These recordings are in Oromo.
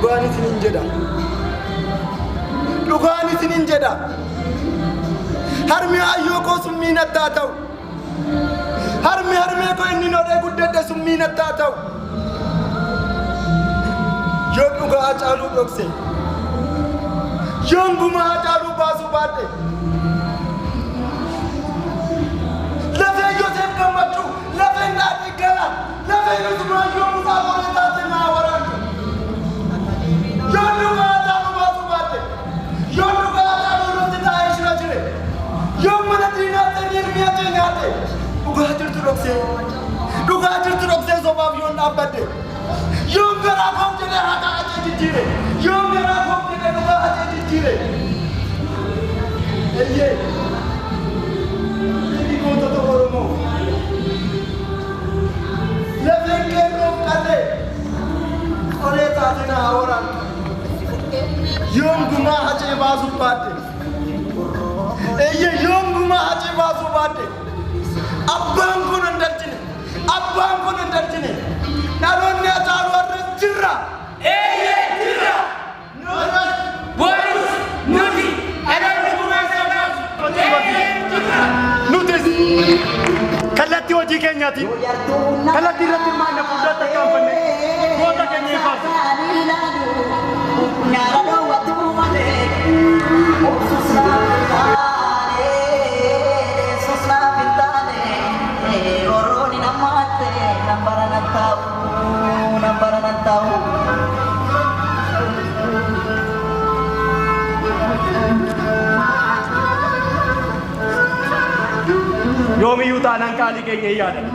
Dhugaan isinin jedha. Dhugaan isinin jedha. Harmi hayyoo koo summii natti haa ta'u. Harmee koo inni nodhee guddadhe summii natti haa ta'u. Yoo dhugaa Hacaaluu dhokse, yoon gumaa Hacaaluu baasuu baadhe, lafee Yoseef Gammachuu, lafeen Daadhii Gala, lafeen Utumaa yoo Musaa Booree taate naa waraantu. Yoon dhugaa Hacaaluu baasuu baadhe, yoon dhugaa Hacaaluu irratti taa'ee shira jire, yoon mana diinaatti hirmiyaa jee nyaate, dhugaa jirtu dhoksee sobaaf yoon dhaabbadde. Yoon garaa koof jedhee haqa ajee jijjiire. Yoon garaa koof jedhee dhugaa ajee jijjiire. Eeyyee. Inni gootota Oromoo. Lafeen qeerroof qallee. Qoree taate naa waraantu. Yoon gumaa hacee baasuu baadde. Eeyyee yoon gumaa hacee baasuu baadde. Abbaan kun hin darjine. Abbaan kun hin darjine. Dhaloonni Hacaaluu har'a jirra. Eeyyee jirra. Boris nuti dhaloonni muraasa baasu. Jirra. Nutis kallattii hojii keenyaatiin kallattii irratti hirmaannee fuuldratti akkaanfanne goota keenya ifaatu. Nyaara dhoowwatu malee susnaa fintaane orooni namaatte nambara nattaawu. Yoomiyyuu taanaan qaalii keenya hin yaadan.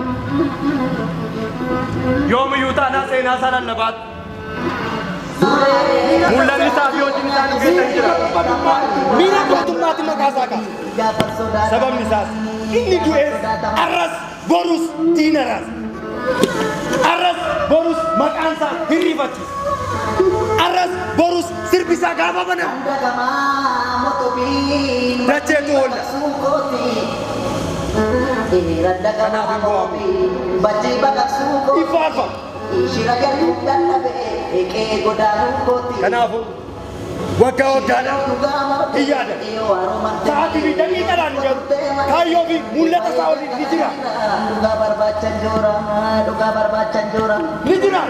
Yoomiyyuu taanaan seenaa isaa lallabaatu. Mul'anni isaa fi hojiin isaa nu keessan jira. Miira gootummaatti maqaa isaa kaasa. Sababni isaas inni du'ees arras borus diinaraas. Arras borus maqaan isaa hirrifachiisa. Arras borus sirbi isaa gaafa banamu. Dacheetu oolla. Ifaafa. Kanaafuu waggaa waggaadhaan hin yaadan. Sa'aatii fi daqiiqaadhaan hin jedhu. Kaayyoo fi mul'ata isaa waliin ni jira. Ni jira.